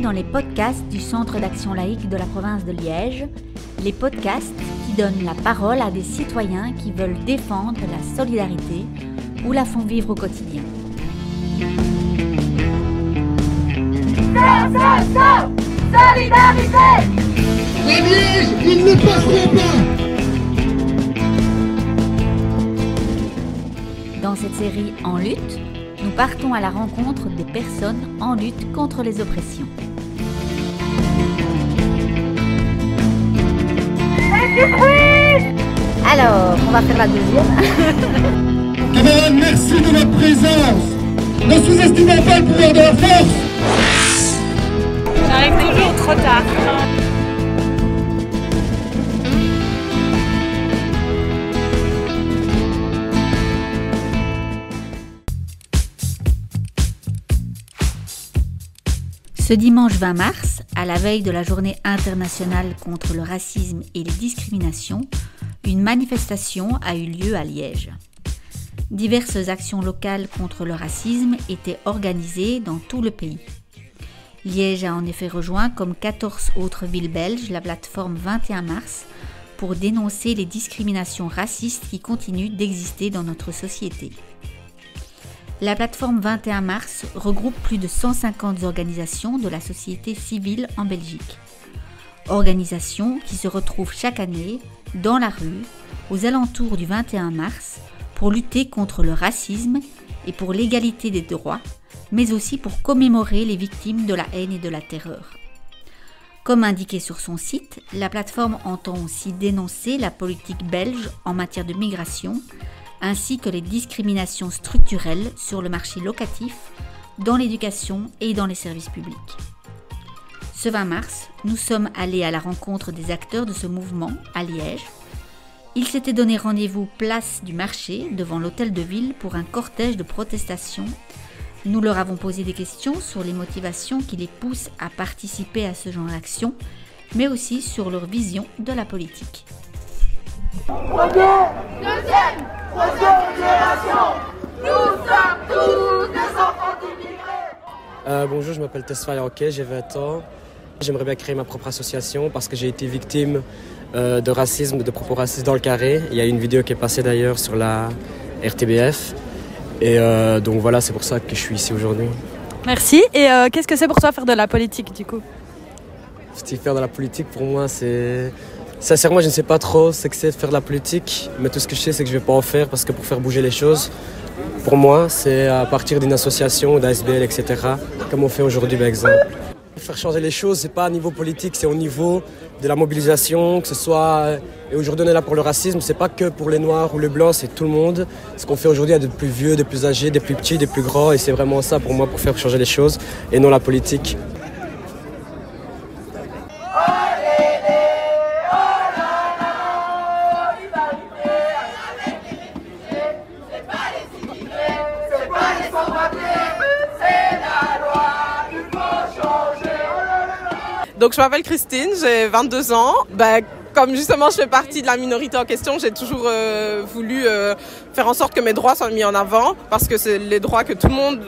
dans les podcasts du Centre d'action laïque de la province de Liège, les podcasts qui donnent la parole à des citoyens qui veulent défendre la solidarité ou la font vivre au quotidien. Solidarité! À Liège, ils ne passeront pas! Dans cette série En lutte, nous partons à la rencontre des personnes en lutte contre les oppressions. Alors, on va faire la deuxième. Camarades, merci de votre présence. Ne sous-estimons pas le pouvoir de la force. J'arrive toujours trop tard. Ce dimanche 20 mars, à la veille de la Journée internationale contre le racisme et les discriminations, une manifestation a eu lieu à Liège. Diverses actions locales contre le racisme étaient organisées dans tout le pays. Liège a en effet rejoint, comme 14 autres villes belges, la plateforme 21 mars pour dénoncer les discriminations racistes qui continuent d'exister dans notre société. La plateforme 21 mars regroupe plus de 150 organisations de la société civile en Belgique. Organisations qui se retrouvent chaque année dans la rue, aux alentours du 21 mars, pour lutter contre le racisme et pour l'égalité des droits, mais aussi pour commémorer les victimes de la haine et de la terreur. Comme indiqué sur son site, la plateforme entend aussi dénoncer la politique belge en matière de migration, ainsi que les discriminations structurelles sur le marché locatif, dans l'éducation et dans les services publics. Ce 20 mars, nous sommes allés à la rencontre des acteurs de ce mouvement à Liège. Ils s'étaient donné rendez-vous place du marché devant l'hôtel de ville pour un cortège de protestation. Nous leur avons posé des questions sur les motivations qui les poussent à participer à ce genre d'action, mais aussi sur leur vision de la politique. Première, deuxième, troisième génération, nous sommes tous des enfants d'immigrés. Bonjour, je m'appelle Tesfa Yanké, j'ai 20 ans. J'aimerais bien créer ma propre association parce que j'ai été victime de racisme, de propos racistes dans le carré. Il y a une vidéo qui est passée d'ailleurs sur la RTBF. Et donc voilà, c'est pour ça que je suis ici aujourd'hui. Merci. Et qu'est-ce que c'est pour toi faire de la politique du coup ? Faire de la politique pour moi, c'est... Sincèrement, je ne sais pas trop ce que c'est de faire de la politique, mais tout ce que je sais, c'est que je ne vais pas en faire parce que pour faire bouger les choses, pour moi, c'est à partir d'une association, d'ASBL, etc., comme on fait aujourd'hui par exemple. Faire changer les choses, c'est pas à niveau politique, c'est au niveau de la mobilisation, que ce soit... Et aujourd'hui, on est là pour le racisme, c'est pas que pour les Noirs ou les Blancs, c'est tout le monde. Ce qu'on fait aujourd'hui, il y a des plus vieux, des plus âgés, des plus petits, des plus grands, et c'est vraiment ça pour moi, pour faire changer les choses, et non la politique. Donc je m'appelle Christine, j'ai 22 ans. Comme justement je fais partie de la minorité en question, j'ai toujours voulu faire en sorte que mes droits soient mis en avant parce que c'est les droits que tout le monde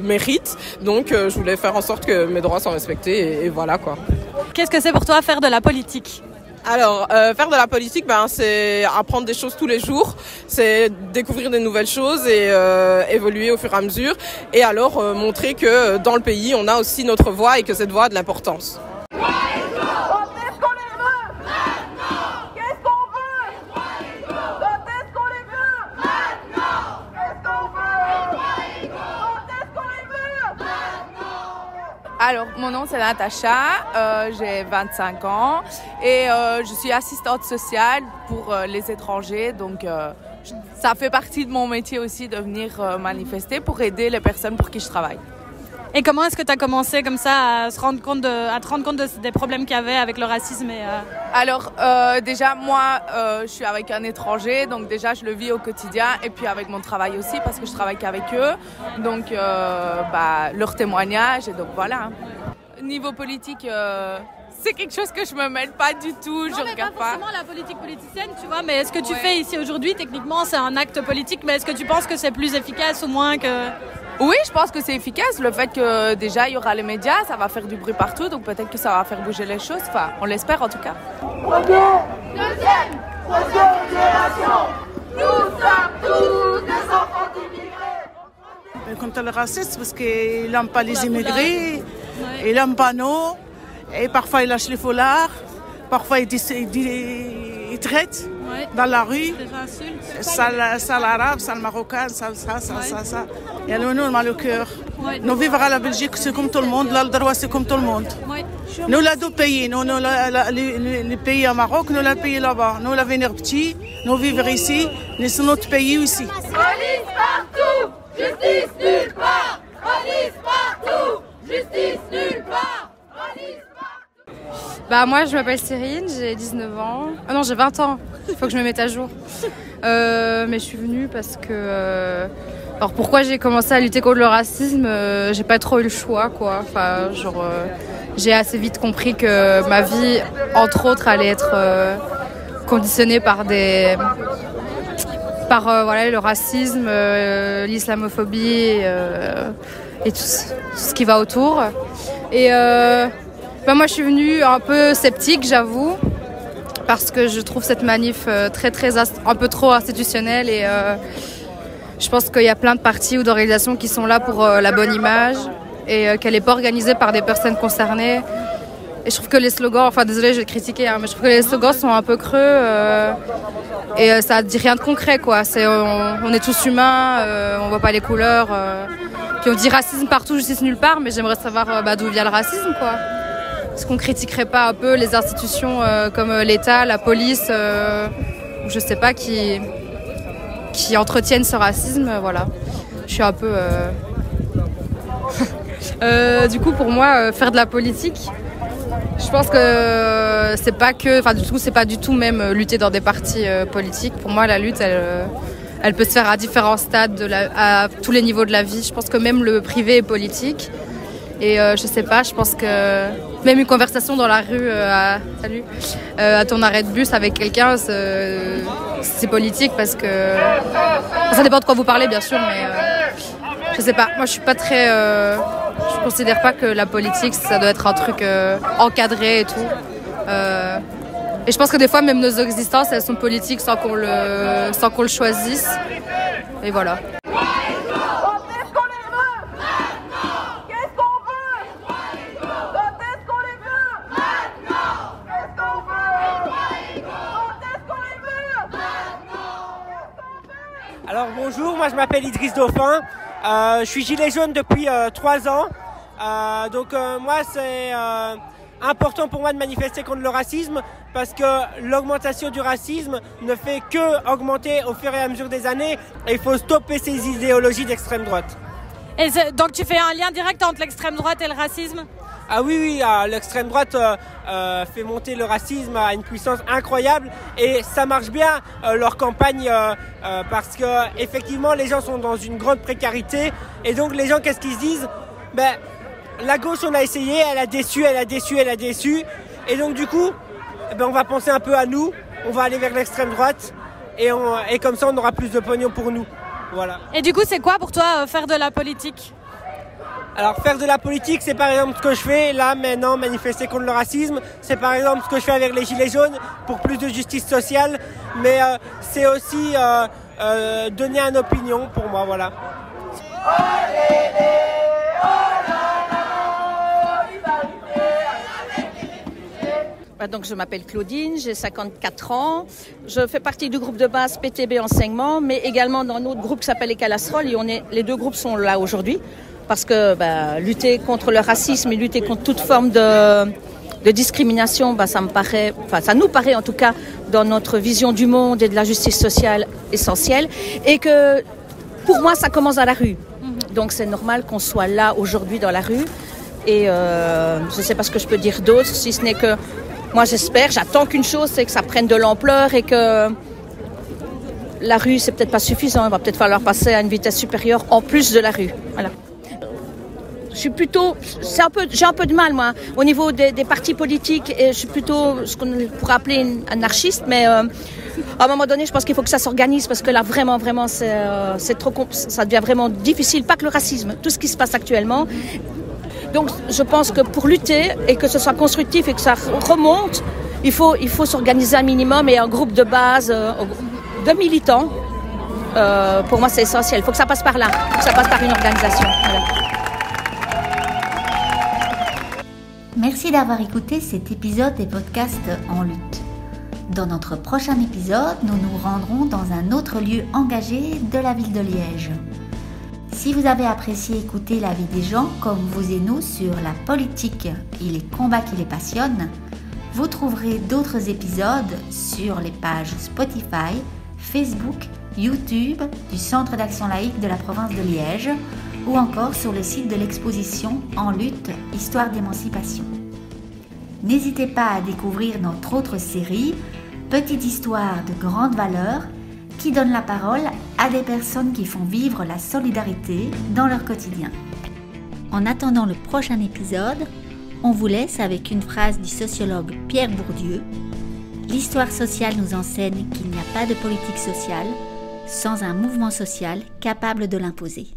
mérite. Donc je voulais faire en sorte que mes droits soient respectés et voilà quoi. Qu'est-ce que c'est pour toi faire de la politique ? Alors, faire de la politique, c'est apprendre des choses tous les jours, c'est découvrir des nouvelles choses et évoluer au fur et à mesure. Et alors, montrer que dans le pays, on a aussi notre voix et que cette voix a de l'importance. Alors, mon nom c'est Natacha, j'ai 25 ans et je suis assistante sociale pour les étrangers. Donc, ça fait partie de mon métier aussi de venir manifester pour aider les personnes pour qui je travaille. Et comment est-ce que tu as commencé comme ça à te rendre compte des problèmes qu'il y avait avec le racisme Alors, déjà, moi, je suis avec un étranger, donc déjà, je le vis au quotidien. Et puis avec mon travail aussi, parce que je travaille qu'avec eux. Donc, leur témoignage, et donc voilà. Niveau politique, c'est quelque chose que je me mêle pas du tout, je regarde pas. Forcément la politique politicienne, tu vois, mais est-ce que tu fais ici aujourd'hui, techniquement, c'est un acte politique, mais est-ce que tu penses que c'est plus efficace ou moins que... Oui, je pense que c'est efficace. Le fait que déjà il y aura les médias, ça va faire du bruit partout, donc peut-être que ça va faire bouger les choses. Enfin, on l'espère en tout cas. Deuxième, troisième génération, nous sommes tous des enfants d'immigrés. Contre le racisme, parce qu'il n'aime pas les immigrés, il n'aime pas nous, et parfois il lâche les foulards, parfois il traite dans la rue, ça l'arabe, ça le marocain, ça. Et alors nous, on a le cœur. Nous vivre à la Belgique, c'est comme tout le monde, là le droit c'est comme tout le monde. Nous, là, deux pays, nous les pays au Maroc, nous, le pays là-bas. Nous, venir petit, nous vivre ici, mais c'est notre pays aussi. Police partout, justice nulle part. Police partout, justice nulle part. Police partout. Moi, je m'appelle Cyrine, j'ai 19 ans. Ah non, j'ai 20 ans. Il faut que je me mette à jour. Mais je suis venue parce que... Alors pourquoi j'ai commencé à lutter contre le racisme, j'ai pas trop eu le choix, quoi. Enfin, j'ai assez vite compris que ma vie, entre autres, allait être conditionnée par le racisme, l'islamophobie et tout ce qui va autour. Et moi, je suis venue un peu sceptique, j'avoue, parce que je trouve cette manif un peu trop institutionnelle et je pense qu'il y a plein de partis ou d'organisations qui sont là pour la bonne image et qu'elle n'est pas organisée par des personnes concernées. Et je trouve que les slogans, désolée, je vais critiquer, mais je trouve que les slogans sont un peu creux et ça dit rien de concret, quoi. On est tous humains, on voit pas les couleurs. Puis on dit racisme partout, justice nulle part, mais j'aimerais savoir d'où vient le racisme, quoi. Est-ce qu'on critiquerait pas un peu les institutions comme l'État, la police, ou je sais pas, qui entretiennent ce racisme, voilà. Je suis un peu... du coup, pour moi, faire de la politique, je pense que c'est pas que... c'est pas du tout même lutter dans des partis politiques. Pour moi, la lutte, elle peut se faire à différents stades, à tous les niveaux de la vie. Je pense que même le privé est politique. Et je sais pas, je pense que même une conversation dans la rue, à ton arrêt de bus avec quelqu'un, c'est politique parce que ça dépend de quoi vous parlez, bien sûr, mais je sais pas. Moi, je suis pas très, je considère pas que la politique ça doit être un truc encadré et tout. Et je pense que des fois, même nos existences, elles sont politiques sans qu'on le choisisse. Et voilà. Alors bonjour, moi je m'appelle Idriss Dauphin, je suis gilet jaune depuis 3 ans, moi c'est important pour moi de manifester contre le racisme parce que l'augmentation du racisme ne fait que augmenter au fur et à mesure des années et il faut stopper ces idéologies d'extrême droite. Et donc tu fais un lien direct entre l'extrême droite et le racisme ? Ah oui, l'extrême droite fait monter le racisme à une puissance incroyable et ça marche bien leur campagne parce que effectivement les gens sont dans une grande précarité et donc les gens qu'est-ce qu'ils se disent ? La gauche on a essayé, elle a déçu et donc du coup on va penser un peu à nous, on va aller vers l'extrême droite et comme ça on aura plus de pognon pour nous. Voilà. Et du coup c'est quoi pour toi faire de la politique ? Alors faire de la politique, c'est par exemple ce que je fais là maintenant, manifester contre le racisme. C'est par exemple ce que je fais avec les Gilets jaunes pour plus de justice sociale. Mais c'est aussi donner une opinion pour moi, voilà. Donc je m'appelle Claudine, j'ai 54 ans. Je fais partie du groupe de base PTB Enseignement, mais également dans un autre groupe qui s'appelle les Calasserolles. Et les deux groupes sont là aujourd'hui. Parce que lutter contre le racisme et lutter contre toute forme de discrimination, ça nous paraît en tout cas dans notre vision du monde et de la justice sociale essentielle. Et que pour moi, ça commence à la rue. Donc c'est normal qu'on soit là aujourd'hui dans la rue. Et je ne sais pas ce que je peux dire d'autre, si ce n'est que moi j'attends qu'une chose, c'est que ça prenne de l'ampleur et que la rue, c'est peut-être pas suffisant. Il va peut-être falloir passer à une vitesse supérieure en plus de la rue. Voilà. J'ai un peu de mal, moi, au niveau des partis politiques, et je suis plutôt ce qu'on pourrait appeler une anarchiste, mais À un moment donné, je pense qu'il faut que ça s'organise parce que là, vraiment, c'est trop, ça devient vraiment difficile. Pas que le racisme, tout ce qui se passe actuellement. Donc, je pense que pour lutter et que ce soit constructif et que ça remonte, il faut s'organiser un minimum et un groupe de base de militants. Pour moi, c'est essentiel. Il faut que ça passe par là. Il faut que ça passe par une organisation. Voilà. Merci d'avoir écouté cet épisode des podcasts En lutte. Dans notre prochain épisode, nous nous rendrons dans un autre lieu engagé de la ville de Liège. Si vous avez apprécié écouter la vie des gens comme vous et nous sur la politique et les combats qui les passionnent, vous trouverez d'autres épisodes sur les pages Spotify, Facebook, YouTube du Centre d'action laïque de la province de Liège ou encore sur le site de l'exposition En lutte, histoire d'émancipation. N'hésitez pas à découvrir notre autre série, Petite histoire de grande valeur, qui donne la parole à des personnes qui font vivre la solidarité dans leur quotidien. En attendant le prochain épisode, on vous laisse avec une phrase du sociologue Pierre Bourdieu. L'histoire sociale nous enseigne qu'il n'y a pas de politique sociale sans un mouvement social capable de l'imposer.